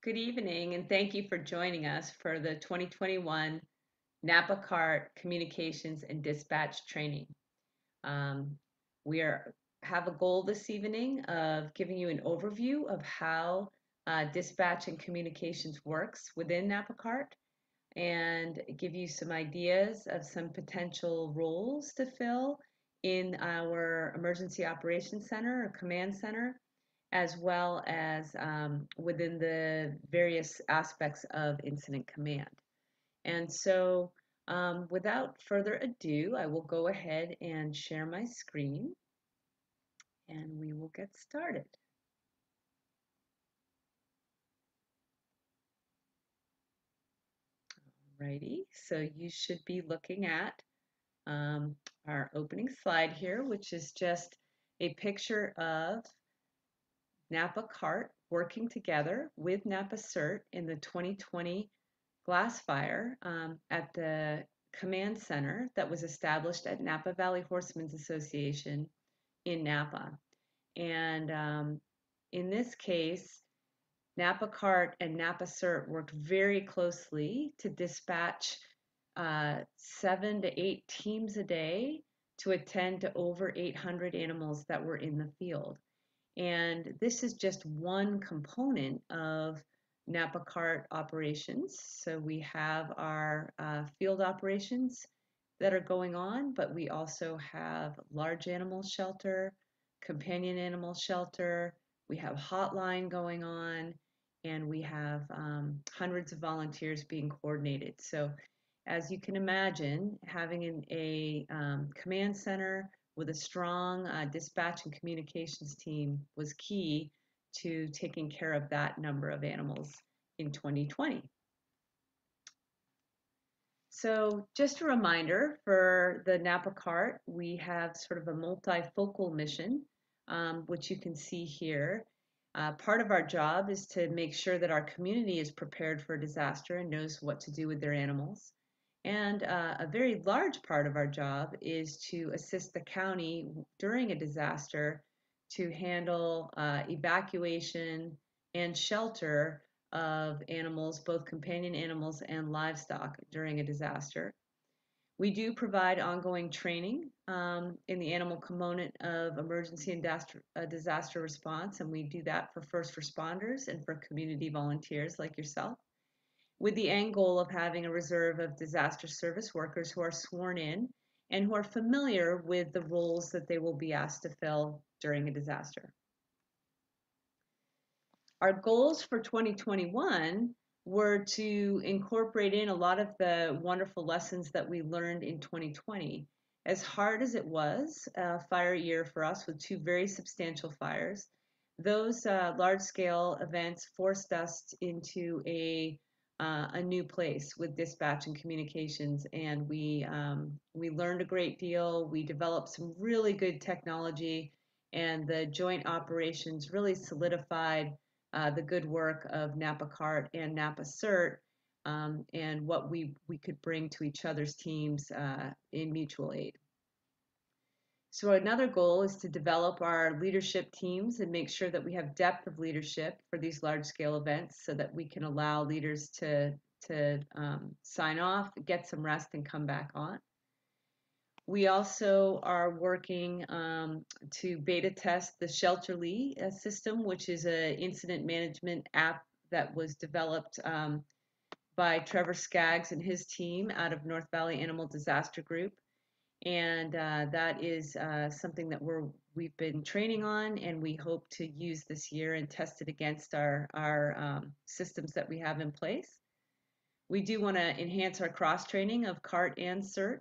Good evening, and thank you for joining us for the 2021 Napa CART Communications and Dispatch Training. Um, have a goal this evening of giving you an overview of how dispatch and communications works within Napa CART and give you some ideas of some potential roles to fill in our Emergency Operations Center or Command Center, as well as within the various aspects of incident command. And so without further ado, I will go ahead and share my screen and we will get started. Alrighty, so you should be looking at our opening slide here, which is just a picture of Napa CART working together with Napa CERT in the 2020 glass fire at the command center that was established at Napa Valley Horsemen's Association in Napa. And in this case, Napa CART and Napa CERT worked very closely to dispatch 7 to 8 teams a day to attend to over 800 animals that were in the field. And this is just one component of Napa CART operations. So we have our field operations that are going on, but we also have large animal shelter, companion animal shelter, we have hotline going on, and we have hundreds of volunteers being coordinated. So as you can imagine, having a command center with a strong dispatch and communications team was key to taking care of that number of animals in 2020. So just a reminder, for the Napa CART, we have sort of a multifocal mission, which you can see here. Part of our job is to make sure that our community is prepared for a disaster and knows what to do with their animals. And a very large part of our job is to assist the county during a disaster to handle evacuation and shelter of animals, both companion animals and livestock during a disaster. We do provide ongoing training in the animal component of emergency and disaster response, and we do that for first responders and for community volunteers like yourself, with the end goal of having a reserve of disaster service workers who are sworn in and who are familiar with the roles that they will be asked to fill during a disaster. Our goals for 2021 were to incorporate in a lot of the wonderful lessons that we learned in 2020. As hard as it was, a fire year for us with 2 very substantial fires, those large-scale events forced us into a new place with dispatch and communications, and we learned a great deal. We developed some really good technology, and the joint operations really solidified the good work of Napa CART and Napa CERT, and what we could bring to each other's teams in mutual aid. So another goal is to develop our leadership teams and make sure that we have depth of leadership for these large-scale events so that we can allow leaders to sign off, get some rest, and come back on. We also are working to beta test the Shelterly system, which is an incident management app that was developed by Trevor Skaggs and his team out of North Valley Animal Disaster Group. And that is something that we've been training on, and we hope to use this year and test it against our systems that we have in place. We do want to enhance our cross-training of CART and CERT,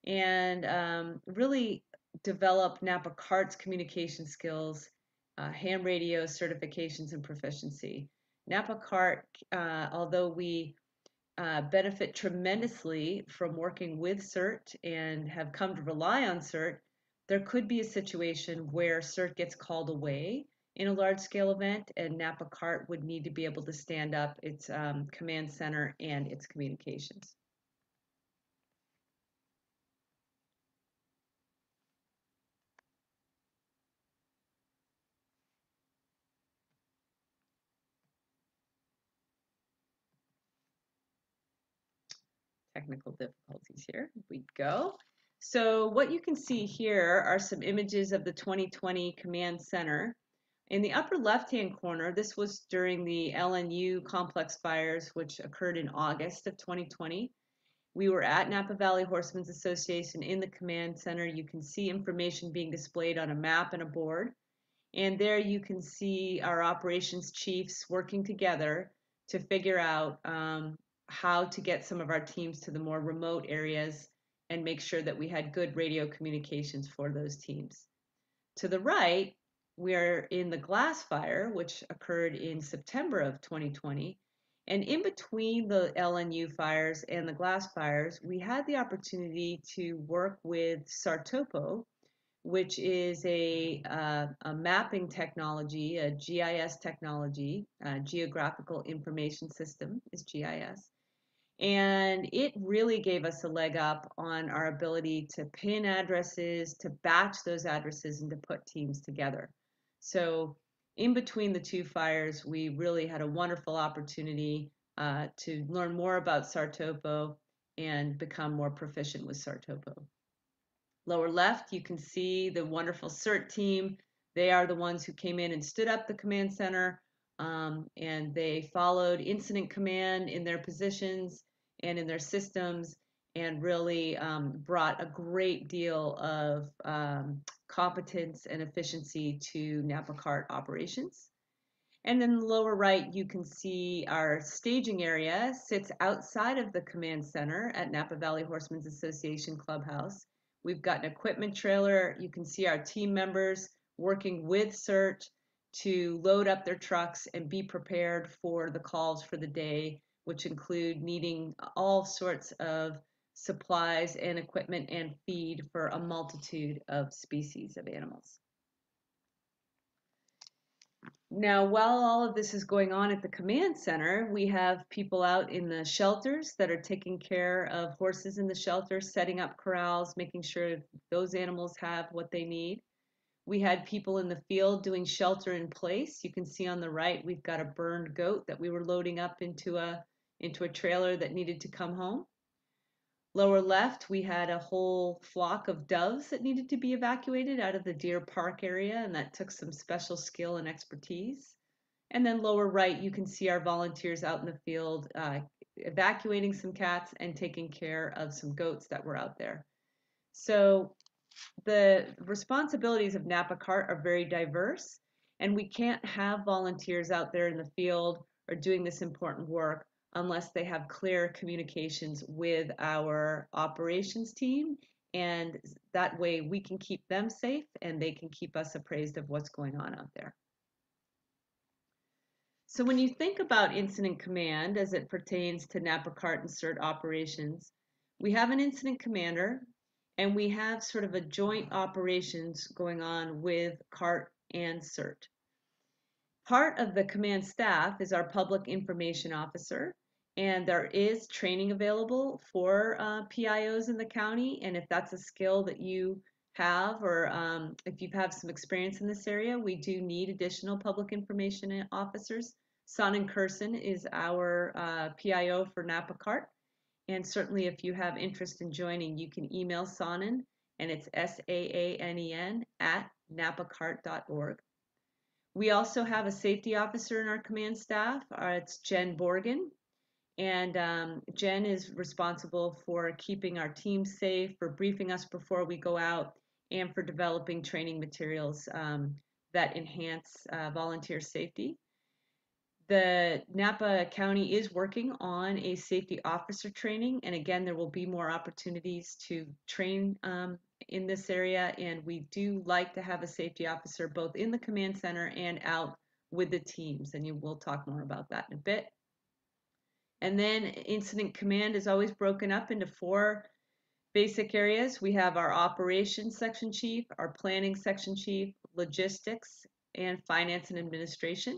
and really develop Napa CART's communication skills, ham radio certifications, and proficiency. Napa CART, although we benefit tremendously from working with CERT and have come to rely on CERT, there could be a situation where CERT gets called away in a large-scale event, and Napa CART would need to be able to stand up its command center and its communications. technical difficulties here. We go. So what you can see here are some images of the 2020 Command Center. In the upper left-hand corner, this was during the LNU complex fires, which occurred in August of 2020. We were at Napa Valley Horsemen's Association in the command center. You can see information being displayed on a map and a board. And there you can see our operations chiefs working together to figure out how to get some of our teams to the more remote areas and make sure that we had good radio communications for those teams. To the right, we are in the glass fire, which occurred in September of 2020. And in between the LNU fires and the glass fires, we had the opportunity to work with Sartopo, which is a mapping technology, a GIS technology, Geographical Information System is GIS. And it really gave us a leg up on our ability to pin addresses, to batch those addresses, and to put teams together. So in between the two fires, we really had a wonderful opportunity to learn more about Sartopo and become more proficient with Sartopo. Lower left, you can see the wonderful CERT team. They are the ones who came in and stood up the command center, and they followed incident command in their positions and in their systems, and really brought a great deal of competence and efficiency to Napa CART operations. And then the lower right, you can see our staging area sits outside of the command center at Napa Valley Horsemen's Association Clubhouse. We've got an equipment trailer. You can see our team members working with CERT to load up their trucks and be prepared for the calls for the day, which include needing all sorts of supplies and equipment and feed for a multitude of species of animals. Now, while all of this is going on at the command center, we have people out in the shelters that are taking care of horses in the shelter, setting up corrals, making sure those animals have what they need. We had people in the field doing shelter in place. You can see on the right, we've got a burned goat that we were loading up into a trailer that needed to come home. Lower left, we had a whole flock of doves that needed to be evacuated out of the deer park area, and that took some special skill and expertise. And then lower right, you can see our volunteers out in the field evacuating some cats and taking care of some goats that were out there. So the responsibilities of Napa CART are very diverse, and we can't have volunteers out there in the field or doing this important work unless they have clear communications with our operations team, and that way we can keep them safe and they can keep us appraised of what's going on out there. So when you think about incident command as it pertains to Napa CART and CERT operations, we have an incident commander and we have sort of a joint operations going on with CART and CERT. Part of the command staff is our public information officer, and there is training available for PIOs in the county. And if that's a skill that you have, or if you have some experience in this area, we do need additional public information officers. Sonnen Kursen is our PIO for Napa CART. And certainly if you have interest in joining, you can email Sonnen, and it's SAANEN at napacart.org. We also have a safety officer in our command staff. It's Jen Borgen. And Jen is responsible for keeping our team safe, for briefing us before we go out, and for developing training materials that enhance volunteer safety. The Napa County is working on a safety officer training, and again, there will be more opportunities to train in this area, and we do like to have a safety officer both in the command center and out with the teams, and we'll talk more about that in a bit. And then incident command is always broken up into 4 basic areas. We have our operations section chief, our planning section chief, logistics, and finance and administration.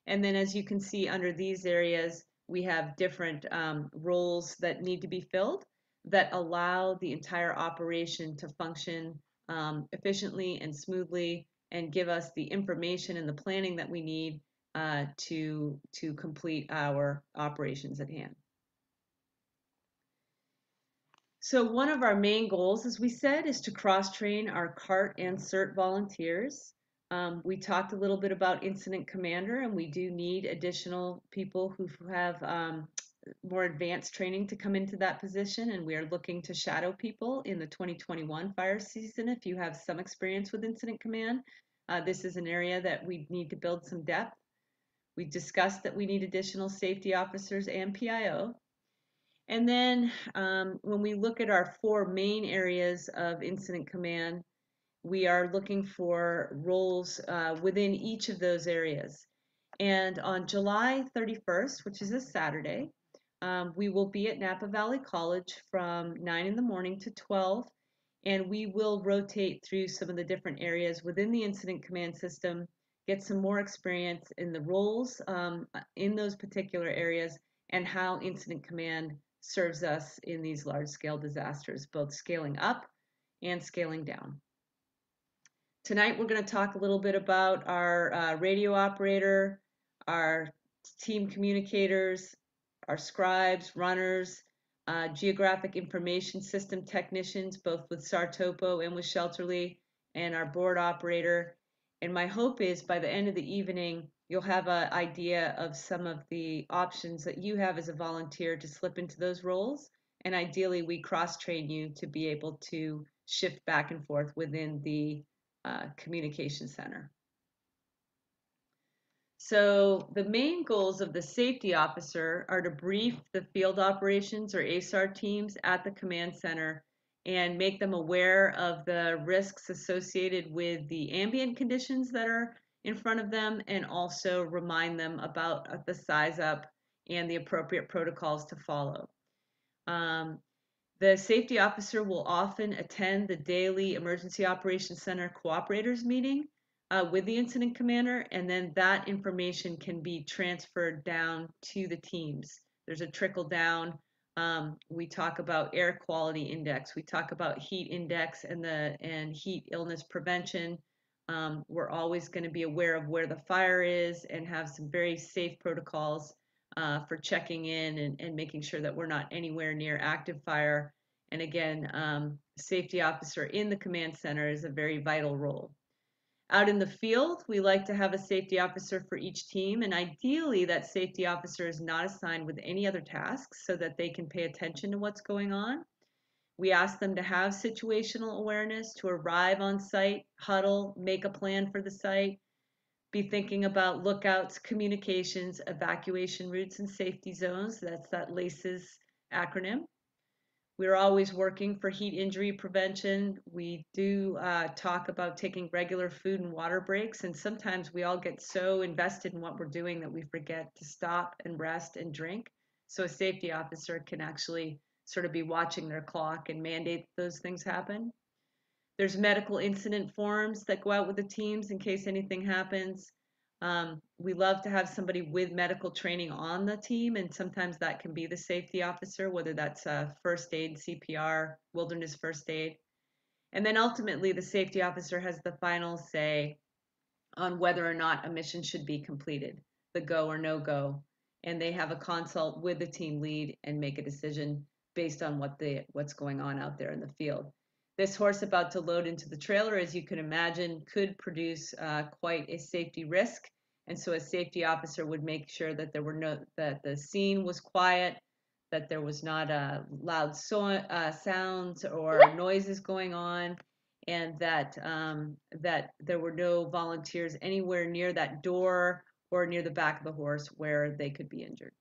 And then as you can see under these areas, we have different roles that need to be filled that allow the entire operation to function efficiently and smoothly and give us the information and the planning that we need to complete our operations at hand. So one of our main goals, as we said, is to cross-train our CART and CERT volunteers. We talked a little bit about incident commander, and we do need additional people who have more advanced training to come into that position, and we are looking to shadow people in the 2021 fire season. If you have some experience with incident command, this is an area that we need to build some depth. We discussed that we need additional safety officers and PIO. And then when we look at our 4 main areas of incident command, we are looking for roles within each of those areas. And on July 31st, which is a Saturday, we will be at Napa Valley College from 9 in the morning to 12, and we will rotate through some of the different areas within the incident command system, get some more experience in the roles in those particular areas and how incident command serves us in these large-scale disasters, both scaling up and scaling down. Tonight, we're going to talk a little bit about our radio operator, our team communicators, our scribes, runners, geographic information system technicians, both with SARTOPO and with Shelterly, and our board operator. And my hope is by the end of the evening, you'll have an idea of some of the options that you have as a volunteer to slip into those roles. And ideally, we cross-train you to be able to shift back and forth within the communication center. So the main goals of the safety officer are to brief the field operations or ASAR teams at the command center and make them aware of the risks associated with the ambient conditions that are in front of them, and also remind them about the size up and the appropriate protocols to follow. The safety officer will often attend the daily Emergency Operations Center cooperators meeting with the incident commander, and then that information can be transferred down to the teams. There's a trickle down. We talk about air quality index. We talk about heat index and heat illness prevention. We're always going to be aware of where the fire is and have some very safe protocols for checking in and making sure that we're not anywhere near active fire. And again, safety officer in the command center is a very vital role. Out in the field, we like to have a safety officer for each team, and ideally that safety officer is not assigned with any other tasks so that they can pay attention to what's going on. We ask them to have situational awareness, to arrive on site, huddle, make a plan for the site, be thinking about lookouts, communications, evacuation routes, and safety zones. That's that LACES acronym. We're always working for heat injury prevention. We do talk about taking regular food and water breaks, and sometimes we all get so invested in what we're doing that we forget to stop and rest and drink. So a safety officer can actually sort of be watching their clock and mandate that those things happen. There's medical incident forms that go out with the teams in case anything happens. We love to have somebody with medical training on the team, and sometimes that can be the safety officer, whether that's first aid, CPR, wilderness first aid. And then ultimately, the safety officer has the final say on whether or not a mission should be completed, the go or no go. And they have a consult with the team lead and make a decision based on what's going on out there in the field. This horse about to load into the trailer, as you can imagine, could produce quite a safety risk. And so a safety officer would make sure that that the scene was quiet, that there was not loud sounds or noises going on, and that there were no volunteers anywhere near that door or near the back of the horse where they could be injured.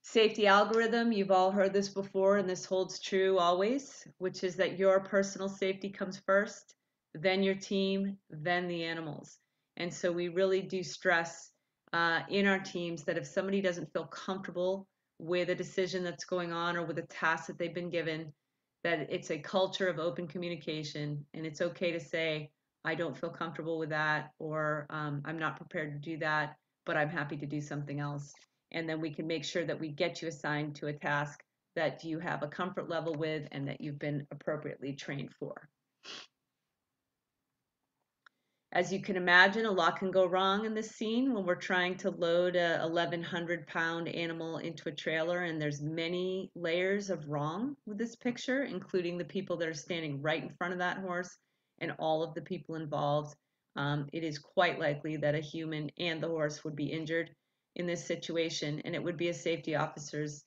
Safety algorithm, you've all heard this before, and this holds true always, which is that your personal safety comes first, then your team, then the animals. And so we really do stress in our teams that if somebody doesn't feel comfortable with a decision that's going on or with a task that they've been given, that it's a culture of open communication, and it's okay to say, I don't feel comfortable with that, or I'm not prepared to do that, but I'm happy to do something else. And then we can make sure that we get you assigned to a task that you have a comfort level with and that you've been appropriately trained for. As you can imagine, a lot can go wrong in this scene when we're trying to load a 1,100-pound animal into a trailer, and there's many layers of wrong with this picture, including the people that are standing right in front of that horse and all of the people involved. It is quite likely that a human and the horse would be injured in this situation, and it would be a safety officer's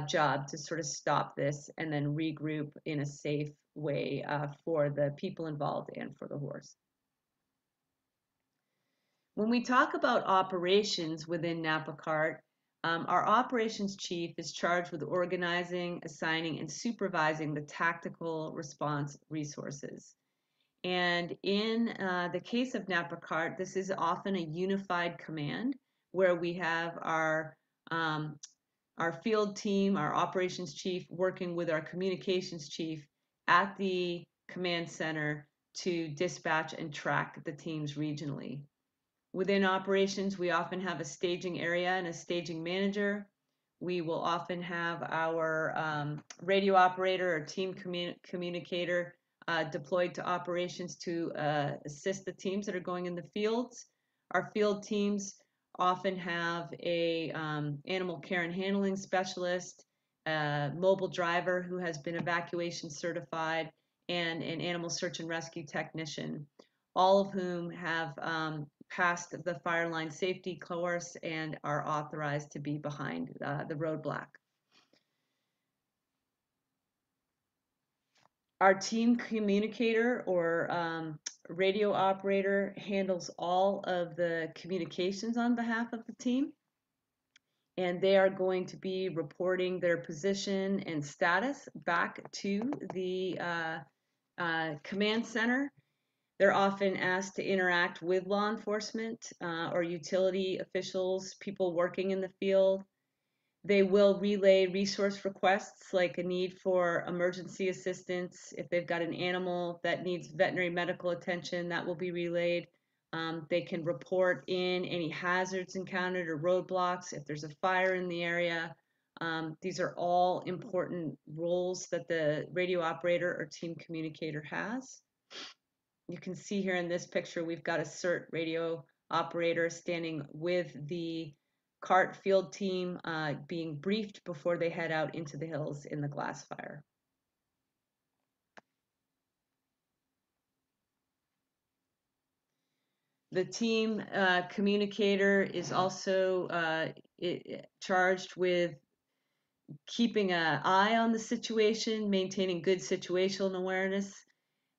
job to sort of stop this and then regroup in a safe way for the people involved and for the horse. When we talk about operations within Napa CART, our operations chief is charged with organizing, assigning, and supervising the tactical response resources. And in the case of Napa CART, this is often a unified command where we have our field team, our operations chief, working with our communications chief at the command center to dispatch and track the teams regionally. Within operations, we often have a staging area and a staging manager. We will often have our radio operator or team communicator deployed to operations to assist the teams that are going in the fields. Our field teams often have a animal care and handling specialist, a mobile driver who has been evacuation certified, and an animal search and rescue technician, all of whom have passed the fire line safety course and are authorized to be behind the roadblock. Our team communicator or radio operator handles all of the communications on behalf of the team, and they are going to be reporting their position and status back to the command center. They're often asked to interact with law enforcement or utility officials, people working in the field. They will relay resource requests like a need for emergency assistance. If they've got an animal that needs veterinary medical attention, that will be relayed. They can report in any hazards encountered or roadblocks if there's a fire in the area. These are all important roles that the radio operator or team communicator has. You can see here in this picture, we've got a CERT radio operator standing with the CART field team being briefed before they head out into the hills in the glass fire. The team communicator is also charged with keeping an eye on the situation, maintaining good situational awareness.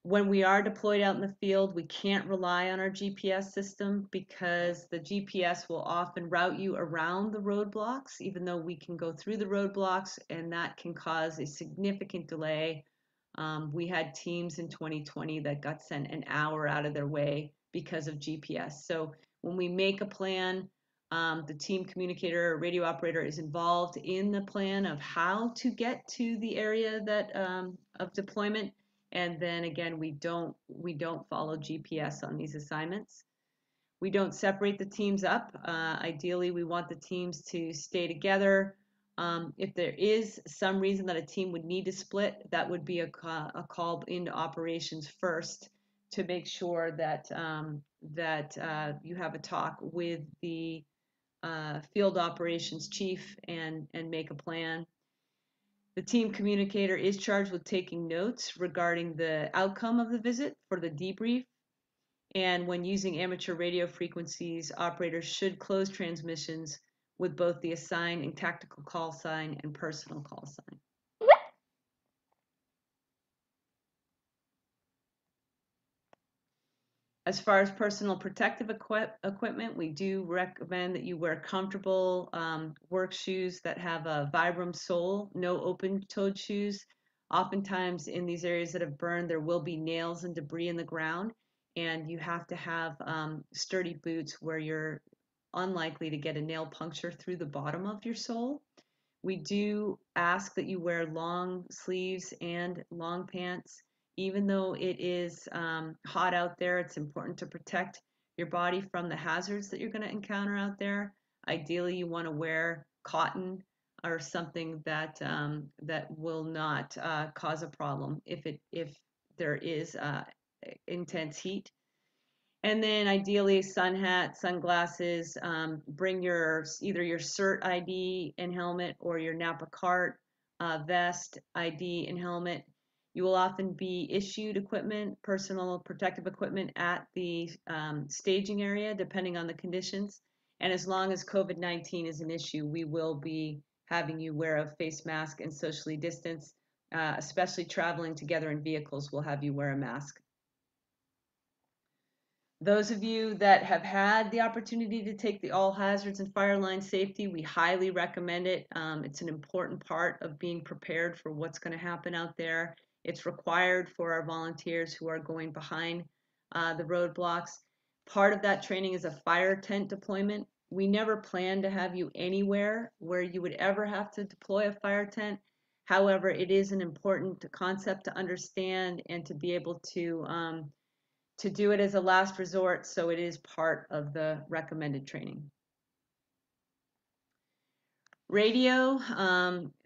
When we are deployed out in the field, we can't rely on our GPS system because the GPS will often route you around the roadblocks, even though we can go through the roadblocks, and that can cause a significant delay. We had teams in 2020 that got sent an hour out of their way because of GPS. So when we make a plan, the team communicator or radio operator is involved in the plan of how to get to the area that of deployment. And then again, we don't follow GPS on these assignments. We don't separate the teams up. Ideally, we want the teams to stay together. If there is some reason that a team would need to split, that would be a call into operations first to make sure that you have a talk with the field operations chief and make a plan. The team communicator is charged with taking notes regarding the outcome of the visit for the debrief. And when using amateur radio frequencies, operators should close transmissions with both the assigned and tactical call sign and personal call sign. As far as personal protective equipment, we do recommend that you wear comfortable work shoes that have a Vibram sole, no open-toed shoes. Oftentimes in these areas that have burned, there will be nails and debris in the ground, and you have to have sturdy boots where you're unlikely to get a nail puncture through the bottom of your sole. We do ask that you wear long sleeves and long pants. Even though it is hot out there, it's important to protect your body from the hazards that you're going to encounter out there. Ideally, you want to wear cotton or something that will not cause a problem if there is intense heat. And then ideally sun hat, sunglasses, bring either your CERT ID and helmet or your Napa CART vest, ID, and helmet. You will often be issued equipment, personal protective equipment at the staging area, depending on the conditions. And as long as COVID-19 is an issue, we will be having you wear a face mask and socially distance, especially traveling together in vehicles, we'll have you wear a mask. Those of you that have had the opportunity to take the all hazards and fire line safety, we highly recommend it. It's an important part of being prepared for what's going to happen out there. It's required for our volunteers who are going behind the roadblocks. Part of that training is a fire tent deployment. We never plan to have you anywhere where you would ever have to deploy a fire tent. However, it is an important concept to understand and to be able to do it as a last resort, so it is part of the recommended training. Radio,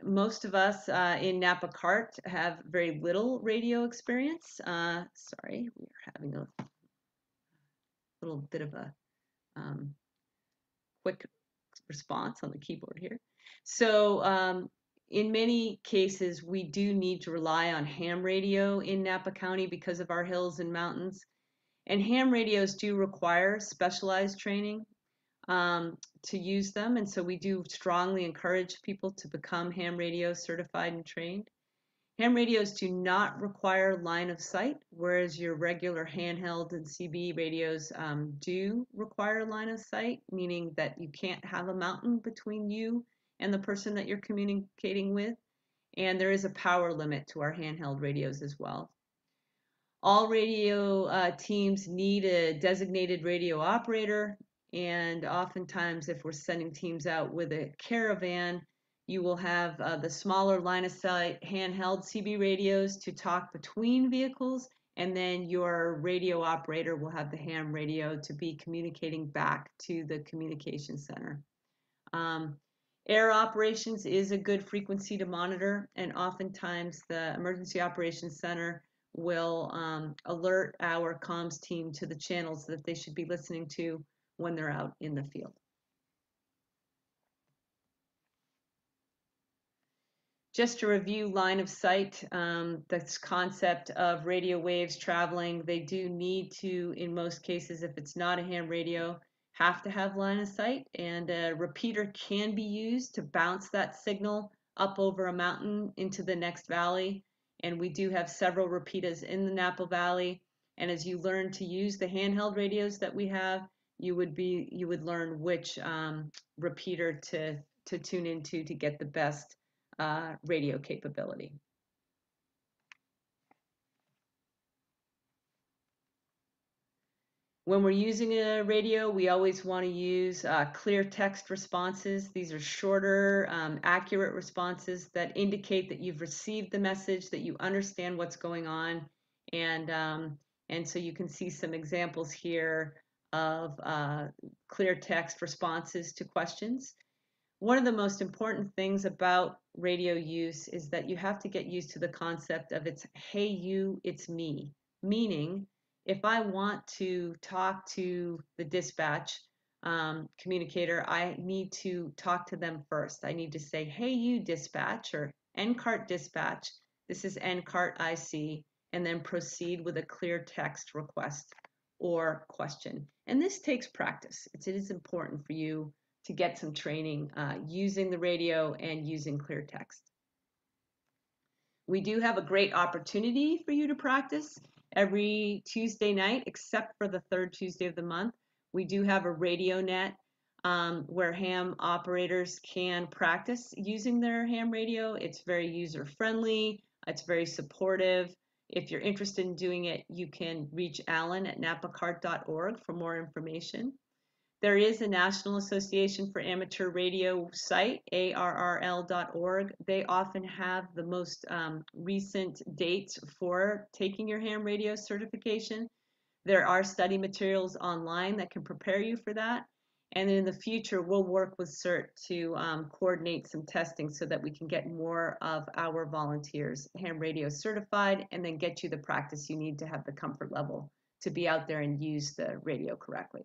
most of us in Napa CART have very little radio experience. Sorry, we are having a little bit of a quick response on the keyboard here. So in many cases, we do need to rely on ham radio in Napa County because of our hills and mountains. And ham radios do require specialized training to use them. And so we do strongly encourage people to become ham radio certified and trained. Ham radios do not require line of sight, whereas your regular handheld and CB radios do require line of sight, meaning that you can't have a mountain between you and the person that you're communicating with. And there is a power limit to our handheld radios as well. All radio teams need a designated radio operator, and oftentimes if we're sending teams out with a caravan, you will have the smaller line of sight handheld CB radios to talk between vehicles, and then your radio operator will have the ham radio to be communicating back to the communication center. Air operations is a good frequency to monitor, and oftentimes the Emergency Operations Center will alert our comms team to the channels that they should be listening to when they're out in the field. Just to review line of sight, this concept of radio waves traveling, they do need to, in most cases, if it's not a ham radio, have to have line of sight, and a repeater can be used to bounce that signal up over a mountain into the next valley. And we do have several repeaters in the Napa Valley. And as you learn to use the handheld radios that we have, you would learn which repeater to tune into to get the best radio capability. When we're using a radio, we always want to use clear text responses. These are shorter, accurate responses that indicate that you've received the message, that you understand what's going on, and so you can see some examples here of clear text responses to questions. One of the most important things about radio use is that you have to get used to the concept of it's hey you, it's me. Meaning, if I want to talk to the dispatch communicator, I need to talk to them first. I need to say, hey you dispatch, or NCART dispatch, this is NCART IC, and then proceed with a clear text request or question. And this takes practice. It is important for you to get some training using the radio and using clear text. We do have a great opportunity for you to practice every Tuesday night, except for the third Tuesday of the month. We do have a radio net where ham operators can practice using their ham radio. It's very user friendly. It's very supportive. If you're interested in doing it, you can reach Alan at napacart.org for more information. There is a National Association for Amateur Radio site, ARRL.org. They often have the most recent dates for taking your ham radio certification. There are study materials online that can prepare you for that. And in the future, we'll work with CERT to coordinate some testing so that we can get more of our volunteers ham radio certified and then get you the practice you need to have the comfort level to be out there and use the radio correctly.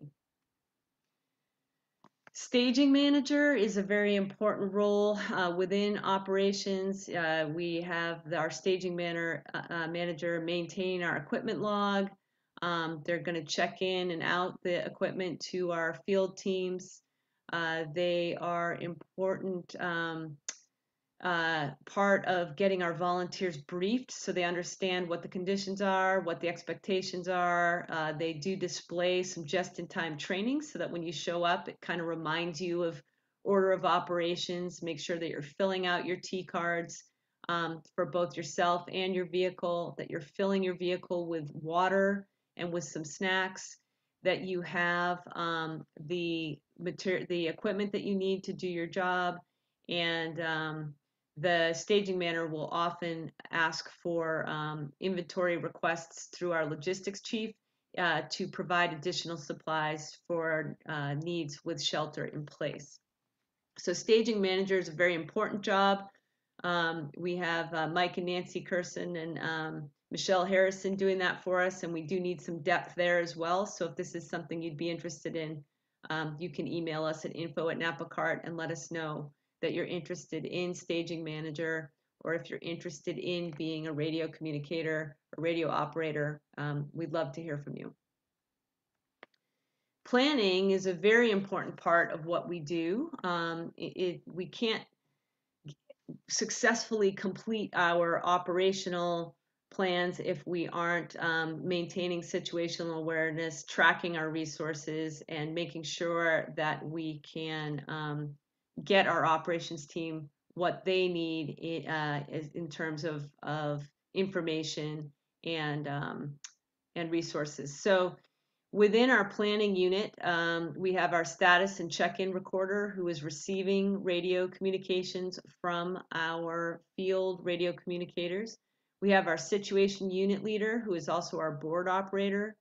Staging manager is a very important role within operations. We have our staging manager maintain our equipment log. They're going to check in and out the equipment to our field teams. They are important part of getting our volunteers briefed so they understand what the conditions are, what the expectations are. They do display some just-in-time training so that when you show up, it kind of reminds you of order of operations. Make sure that you're filling out your T cards for both yourself and your vehicle, that you're filling your vehicle with water and with some snacks, that you have the equipment that you need to do your job, and the staging manager will often ask for inventory requests through our logistics chief to provide additional supplies for needs with shelter in place. So staging manager is a very important job. We have Mike and Nancy Curson and Michelle Harrison doing that for us, and we do need some depth there as well. So if this is something you'd be interested in, you can email us at info@NapaCart and let us know that you're interested in staging manager, or if you're interested in being a radio communicator or radio operator. We'd love to hear from you. Planning is a very important part of what we do. We can't successfully complete our operational plans if we aren't maintaining situational awareness, tracking our resources, and making sure that we can get our operations team what they need in terms of information and resources. So within our planning unit, we have our status and check-in recorder who is receiving radio communications from our field radio communicators. We have our situation unit leader who is also our board operator.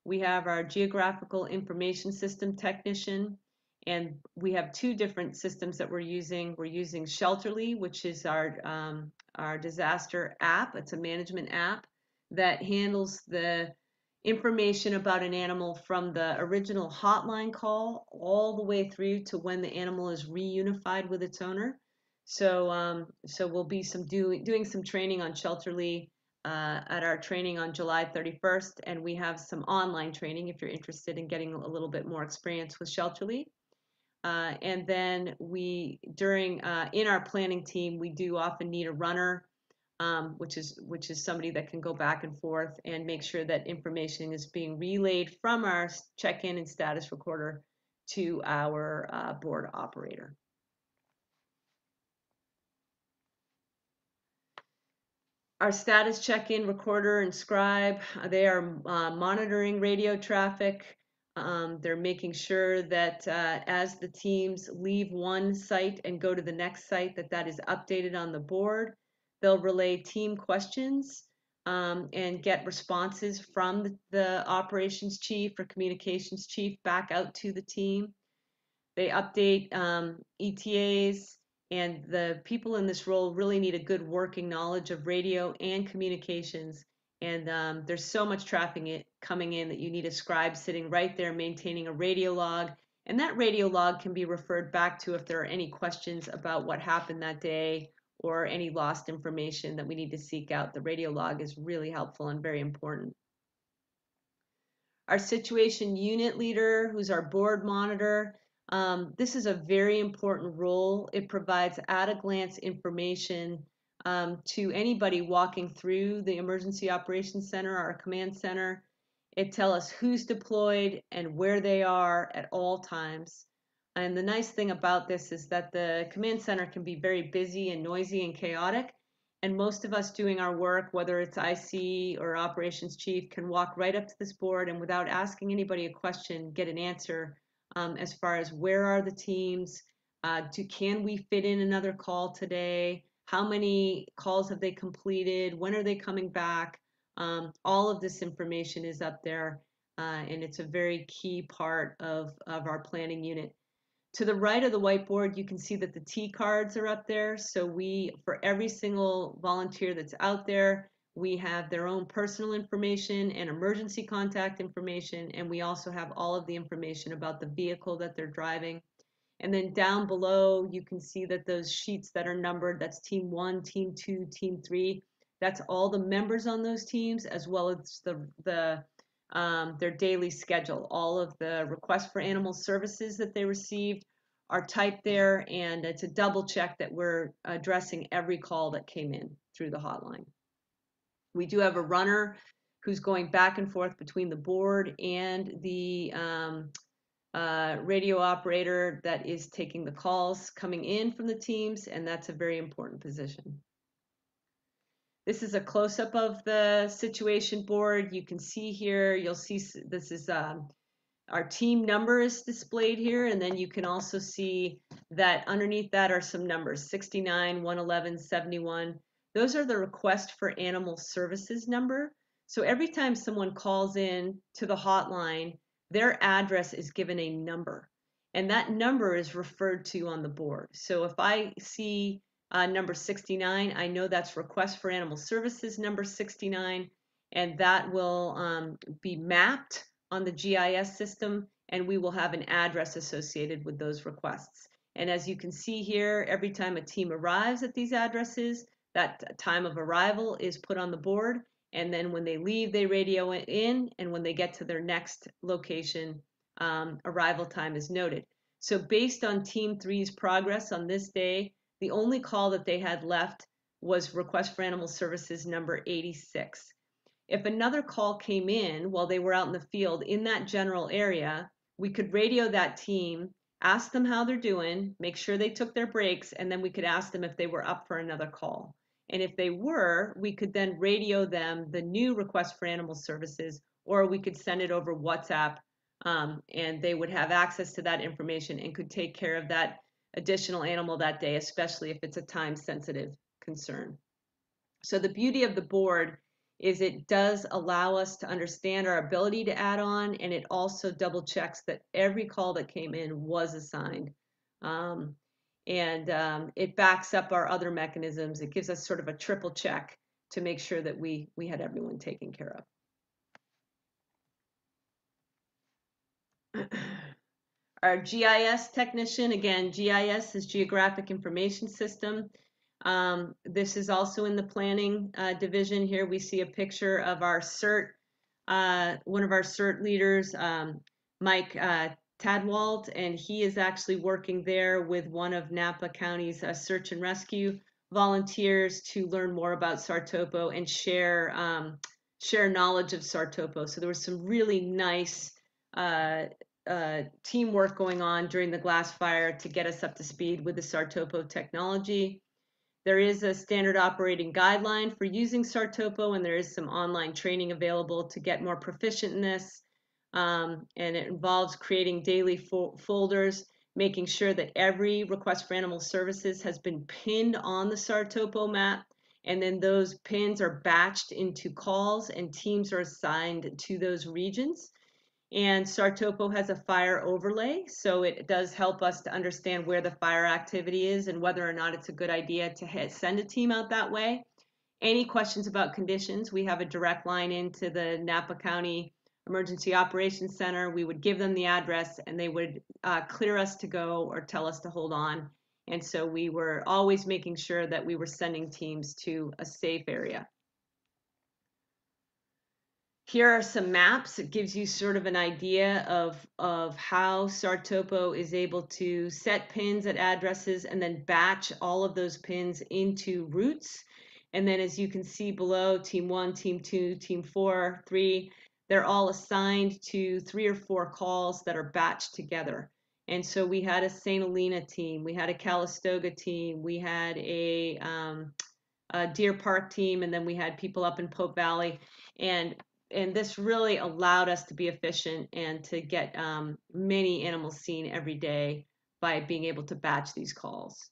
We have our geographical information system technician, and we have two different systems that we're using. We're using Shelterly, which is our disaster app. It's a management app that handles the information about an animal from the original hotline call all the way through to when the animal is reunified with its owner. So we'll be doing some training on Shelterly at our training on July 31st, and we have some online training if you're interested in getting a little bit more experience with Shelterly. And then in our planning team, we do often need a runner, which is somebody that can go back and forth and make sure that information is being relayed from our check-in and status recorder to our board operator. Our status check-in recorder and scribe, they are monitoring radio traffic. They're making sure that as the teams leave one site and go to the next site, that is updated on the board. They'll relay team questions and get responses from the operations chief or communications chief back out to the team. They update ETAs, and the people in this role really need a good working knowledge of radio and communications. And there's so much traffic coming in that you need a scribe sitting right there maintaining a radio log. And that radio log can be referred back to if there are any questions about what happened that day or any lost information that we need to seek out. The radio log is really helpful and very important. Our situation unit leader, who's our board monitor, this is a very important role. It provides at-a-glance information to anybody walking through the Emergency Operations Center, our command center. It tells us who's deployed and where they are at all times. And the nice thing about this is that the command center can be very busy and noisy and chaotic. And most of us doing our work, whether it's IC or operations chief, can walk right up to this board and without asking anybody a question, get an answer as far as where are the teams, can we fit in another call today, how many calls have they completed, when are they coming back. All of this information is up there, and it's a very key part of our planning unit. To the right of the whiteboard, you can see that the T cards are up there. So for every single volunteer that's out there, We have their own personal information and emergency contact information, and we also have all of the information about the vehicle that they're driving. And then down below, you can see that those sheets that are numbered, that's team 1, team 2, team 3. That's all the members on those teams, as well as their daily schedule. All of the requests for animal services that they received are typed there, and it's a double check that we're addressing every call that came in through the hotline. We do have a runner who's going back and forth between the board and the radio operator that is taking the calls coming in from the teams, and that's a very important position. This is a close-up of the situation board. You can see here, you'll see this is our team number is displayed here, and then you can also see that underneath that are some numbers, 69, 111, 71. Those are the request for animal services number. So every time someone calls in to the hotline, their address is given a number, and that number is referred to on the board. So if I see number 69, I know that's request for animal services number 69, and that will be mapped on the GIS system, and we will have an address associated with those requests. And as you can see here, every time a team arrives at these addresses, that time of arrival is put on the board, and then when they leave, they radio it in, and when they get to their next location, arrival time is noted. So based on Team 3's progress on this day, the only call that they had left was request for animal services number 86. If another call came in while they were out in the field in that general area, we could radio that team, ask them how they're doing, make sure they took their breaks, and then we could ask them if they were up for another call. And if they were, we could then radio them the new request for animal services, or we could send it over WhatsApp, and they would have access to that information and could take care of that additional animal that day, especially if it's a time-sensitive concern. So the beauty of the board is it does allow us to understand our ability to add on, and it also double checks that every call that came in was assigned. It backs up our other mechanisms. It gives us sort of a triple check to make sure that we had everyone taken care of. Our GIS technician, again, GIS is Geographic Information System. This is also in the planning division. Here we see a picture of our CERT, one of our CERT leaders, Mike Tadwalt, and he is actually working there with one of Napa County's search and rescue volunteers to learn more about Sartopo and share knowledge of Sartopo. So there was some really nice teamwork going on during the glass fire to get us up to speed with the Sartopo technology. There is a standard operating guideline for using Sartopo, and there is some online training available to get more proficient in this. And it involves creating daily folders, making sure that every request for animal services has been pinned on the Sartopo map, and then those pins are batched into calls and teams are assigned to those regions. And Sartopo has a fire overlay, so it does help us to understand where the fire activity is and whether or not it's a good idea to send a team out that way. Any questions about conditions, we have a direct line into the Napa County Emergency Operations Center. We would give them the address and they would clear us to go or tell us to hold on. And so we were always making sure that we were sending teams to a safe area. Here are some maps. It gives you sort of an idea of how Sartopo is able to set pins at addresses and then batch all of those pins into routes. And then as you can see below, team 1, team 2, team 4, 3, they're all assigned to 3 or 4 calls that are batched together. And so we had a St. Helena team, we had a Calistoga team, we had a Deer Park team, and then we had people up in Pope Valley. And this really allowed us to be efficient and to get many animals seen every day by being able to batch these calls.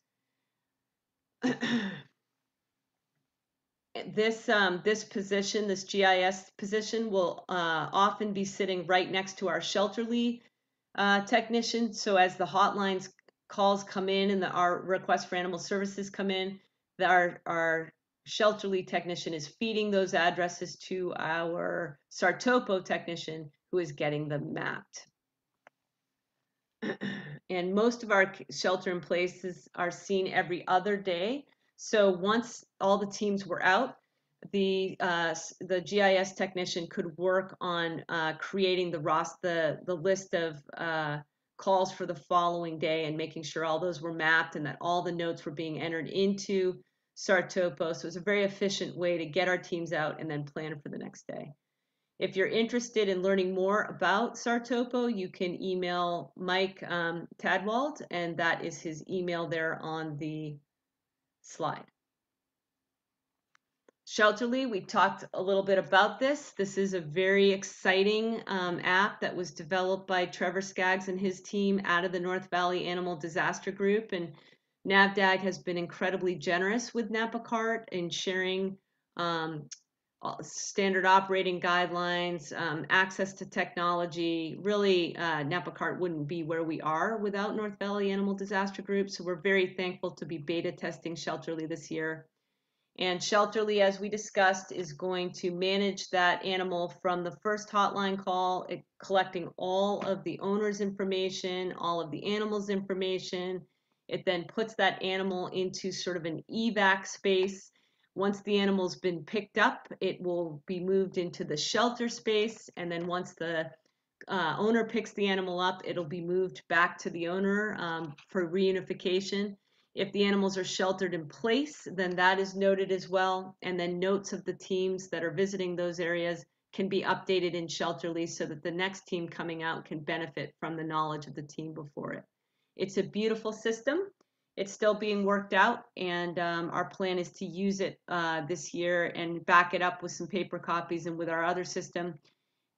This position, this GIS position, will often be sitting right next to our shelterly technician. So as the hotlines calls come in and our requests for animal services come in, our shelterly technician is feeding those addresses to our Sartopo technician, who is getting them mapped. And most of our shelter in places are seen every other day. So once all the teams were out, the GIS technician could work on creating the list of calls for the following day and making sure all those were mapped and that all the notes were being entered into Sartopo. So it's a very efficient way to get our teams out and then plan for the next day. If you're interested in learning more about Sartopo, you can email Mike Tadwald, and that is his email there on the slide. Shelterly, we talked a little bit about this. This is a very exciting app that was developed by Trevor Skaggs and his team out of the North Valley Animal Disaster Group. And NAVDAG has been incredibly generous with Napa CART in sharing standard operating guidelines, access to technology. Really, Napa CART wouldn't be where we are without North Valley Animal Disaster Group. So we're very thankful to be beta testing Shelterly this year. And Shelterly, as we discussed, is going to manage that animal from the first hotline call, collecting all of the owner's information, all of the animal's information. It then puts that animal into sort of an evac space. Once the animal's been picked up, it will be moved into the shelter space. And then once the owner picks the animal up, it'll be moved back to the owner for reunification. If the animals are sheltered in place, then that is noted as well. And then notes of the teams that are visiting those areas can be updated in Shelterly so that the next team coming out can benefit from the knowledge of the team before it. It's a beautiful system. It's still being worked out, and our plan is to use it this year and back it up with some paper copies and with our other system.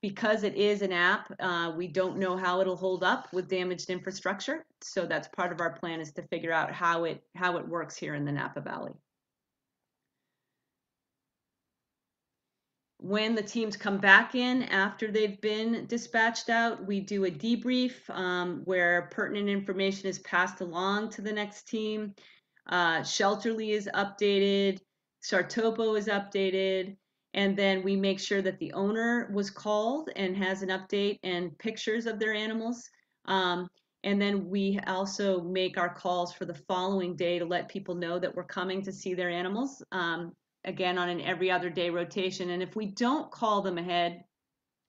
Because it is an app, we don't know how it'll hold up with damaged infrastructure. So that's part of our plan, is to figure out how it works here in the Napa Valley. When the teams come back in after they've been dispatched out, we do a debrief where pertinent information is passed along to the next team. Shelterly is updated, Sartopo is updated, and then we make sure that the owner was called and has an update and pictures of their animals. And then we also make our calls for the following day to let people know that we're coming to see their animals, again on an every other day rotation. And if we don't call them ahead,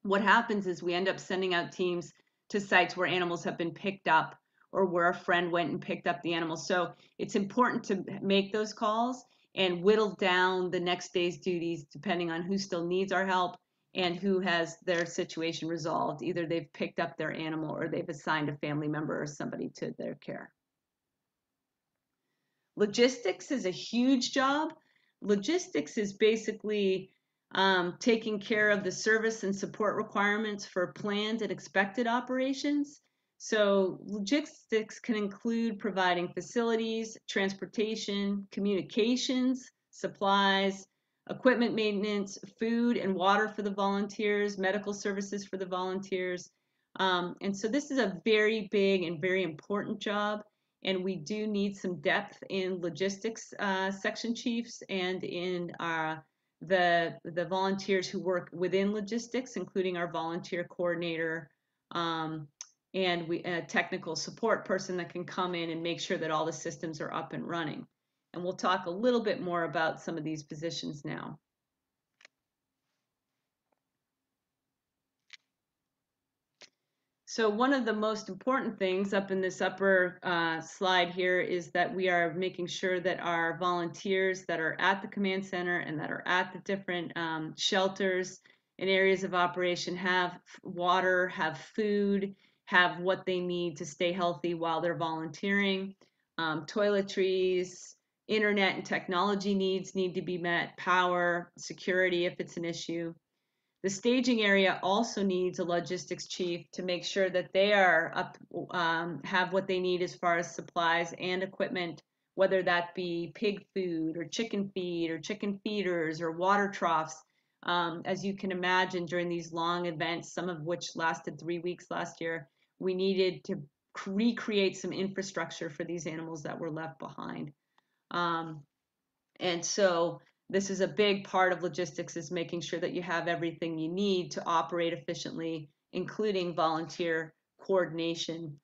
what happens is we end up sending out teams to sites where animals have been picked up or where a friend went and picked up the animals. So it's important to make those calls and whittle down the next day's duties depending on who still needs our help and who has their situation resolved. Either they've picked up their animal or they've assigned a family member or somebody to their care. Logistics is a huge job. Logistics is basically taking care of the service and support requirements for planned and expected operations. So logistics can include providing facilities, transportation, communications, supplies, equipment maintenance, food and water for the volunteers, medical services for the volunteers. And so this is a very big and very important job. And we do need some depth in logistics section chiefs and in the volunteers who work within logistics, including our volunteer coordinator and a technical support person that can come in and make sure that all the systems are up and running. And we'll talk a little bit more about some of these positions now. So one of the most important things up in this upper slide here is that we are making sure that our volunteers that are at the command center and that are at the different shelters and areas of operation have water, have food, have what they need to stay healthy while they're volunteering. Toiletries, internet and technology needs need to be met, power, security if it's an issue. The staging area also needs a logistics chief to make sure that they are up, have what they need as far as supplies and equipment, whether that be pig food or chicken feed or chicken feeders or water troughs. As you can imagine, during these long events, some of which lasted 3 weeks last year, we needed to recreate some infrastructure for these animals that were left behind. And so This is a big part of logistics, is making sure that you have everything you need to operate efficiently, including volunteer coordination,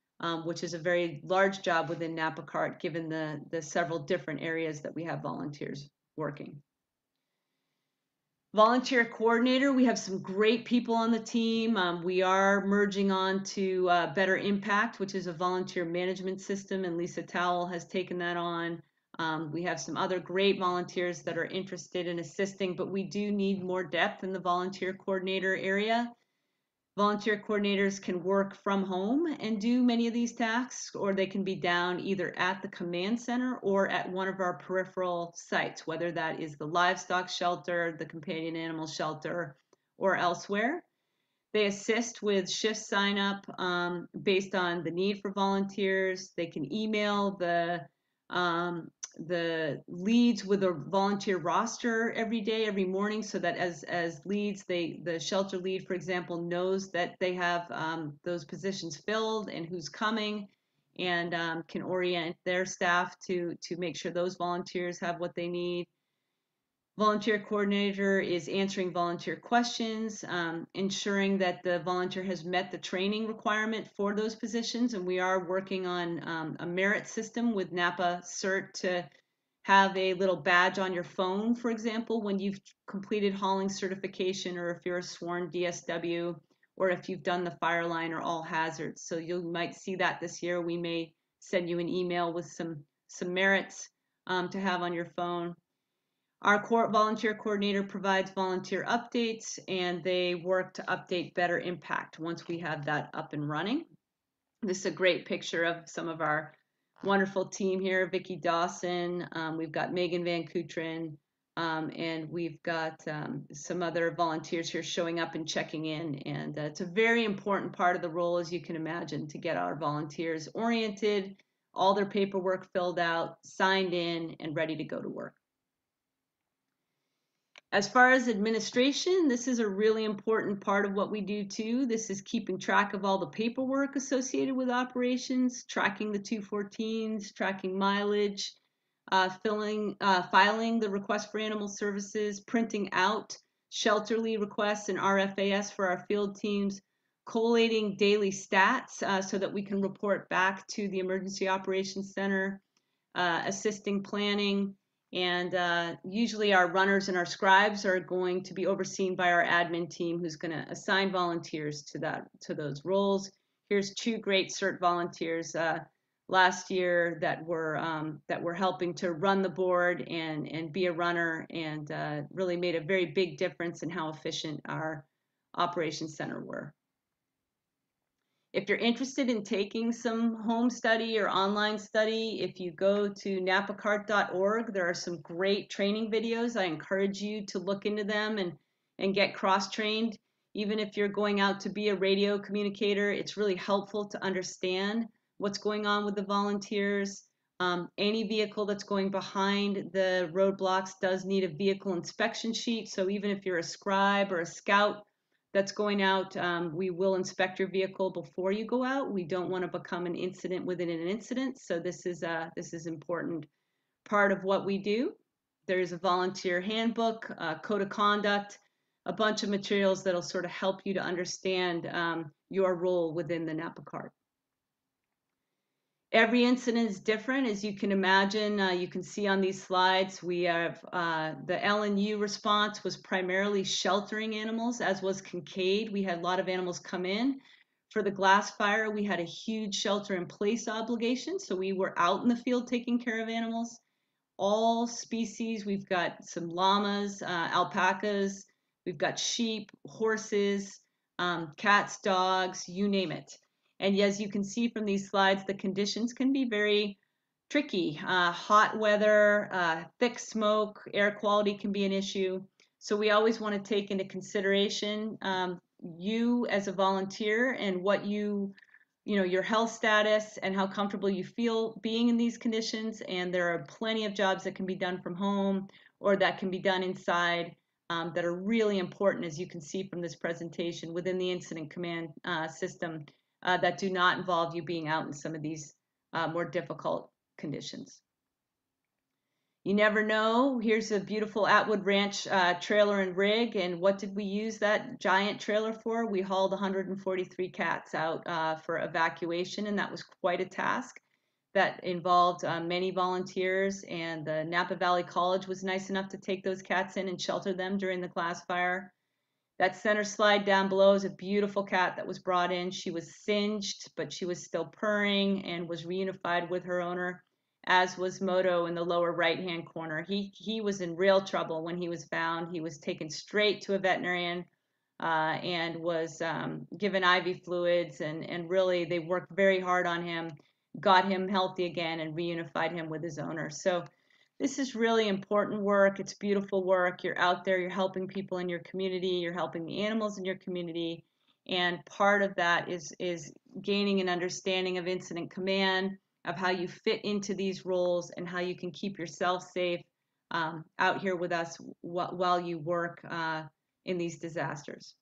which is a very large job within Napa CART, given the several different areas that we have volunteers working. Volunteer coordinator, we have some great people on the team. We are merging on to Better Impact, which is a volunteer management system, and Lisa Towell has taken that on. We have some other great volunteers that are interested in assisting, but we do need more depth in the volunteer coordinator area. Volunteer coordinators can work from home and do many of these tasks, or they can be down either at the command center or at one of our peripheral sites, whether that is the livestock shelter, the companion animal shelter, or elsewhere. They assist with shift sign up based on the need for volunteers. They can email the leads with a volunteer roster every day, every morning, so that as leads, the shelter lead, for example, knows that they have those positions filled and who's coming, and can orient their staff to make sure those volunteers have what they need. Volunteer coordinator is answering volunteer questions, ensuring that the volunteer has met the training requirement for those positions. And we are working on a merit system with Napa CERT to have a little badge on your phone, for example, when you've completed hauling certification, or if you're a sworn DSW, or if you've done the fire line or all hazards. So you might see that this year. We may send you an email with some merits to have on your phone. Our volunteer coordinator provides volunteer updates, and they work to update Better Impact once we have that up and running. This is a great picture of some of our wonderful team here. Vicki Dawson, we've got Megan Van Kutrin, and we've got some other volunteers here showing up and checking in. And it's a very important part of the role, as you can imagine, to get our volunteers oriented, all their paperwork filled out, signed in, and ready to go to work. As far as administration, this is a really important part of what we do too. This is keeping track of all the paperwork associated with operations, tracking the 214s, tracking mileage, filing the request for animal services, printing out shelter lead requests and RFAS for our field teams, collating daily stats so that we can report back to the Emergency Operations Center, assisting planning. And usually our runners and our scribes are going to be overseen by our admin team, who's going to assign volunteers to those roles. Here's two great CERT volunteers last year that were helping to run the board and be a runner, and really made a very big difference in how efficient our operations center were. If you're interested in taking some home study or online study, if you go to napacart.org, there are some great training videos. I encourage you to look into them and get cross-trained. Even if you're going out to be a radio communicator, it's really helpful to understand what's going on with the volunteers. Any vehicle that's going behind the roadblocks does need a vehicle inspection sheet. So even if you're a scribe or a scout that's going out, we will inspect your vehicle before you go out. We don't want to become an incident within an incident. So this is important part of what we do. There's a volunteer handbook, code of conduct, a bunch of materials that'll sort of help you to understand your role within the Napa CART. Every incident is different, as you can imagine. You can see on these slides, we have the LNU response was primarily sheltering animals, as was Kincaid. We had a lot of animals come in. For the glass fire, we had a huge shelter in place obligation, so we were out in the field taking care of animals. All species, we've got some llamas, alpacas, we've got sheep, horses, cats, dogs, you name it. And as you can see from these slides, the conditions can be very tricky. Hot weather, thick smoke, air quality can be an issue. So we always want to take into consideration you as a volunteer and what your health status and how comfortable you feel being in these conditions. And there are plenty of jobs that can be done from home or that can be done inside that are really important, as you can see from this presentation, within the incident command system that do not involve you being out in some of these more difficult conditions. You never know. Here's a beautiful Atwood Ranch trailer and rig. And what did we use that giant trailer for? We hauled 143 cats out for evacuation, and that was quite a task. That involved many volunteers, and the Napa Valley College was nice enough to take those cats in and shelter them during the class fire. That center slide down below is a beautiful cat that was brought in. She was singed, but she was still purring and was reunified with her owner, as was Moto in the lower right-hand corner. He was in real trouble when he was found. He was taken straight to a veterinarian and was given IV fluids, and really they worked very hard on him, got him healthy again, and reunified him with his owner. So this is really important work. It's beautiful work. You're out there, you're helping people in your community, you're helping the animals in your community. And part of that is gaining an understanding of incident command, of how you fit into these roles and how you can keep yourself safe out here with us while you work in these disasters.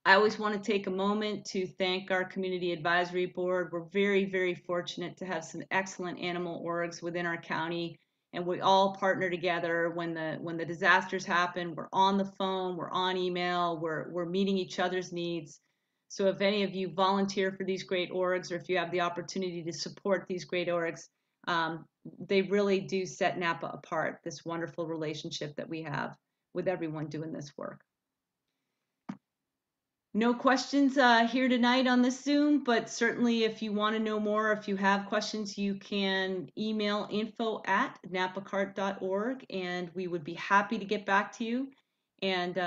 I always want to take a moment to thank our Community Advisory Board. We're very, very fortunate to have some excellent animal orgs within our county, and we all partner together when the disasters happen. We're on the phone, we're on email, we're meeting each other's needs. So if any of you volunteer for these great orgs, or if you have the opportunity to support these great orgs, they really do set Napa apart, this wonderful relationship that we have with everyone doing this work. No questions here tonight on this Zoom, but certainly if you want to know more, if you have questions, you can email info@napacart.org, and we would be happy to get back to you. And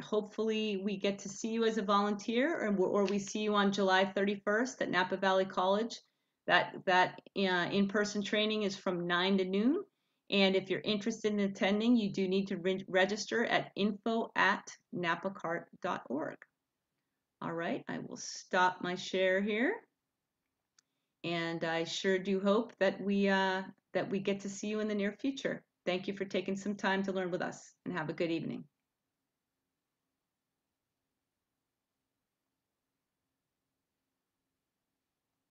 hopefully we get to see you as a volunteer, or we see you on July 31st at Napa Valley College. That in-person training is from 9 to noon. And if you're interested in attending, you do need to register at info@napacart.org. All right, I will stop my share here, and I sure do hope that we get to see you in the near future. Thank you for taking some time to learn with us, and have a good evening.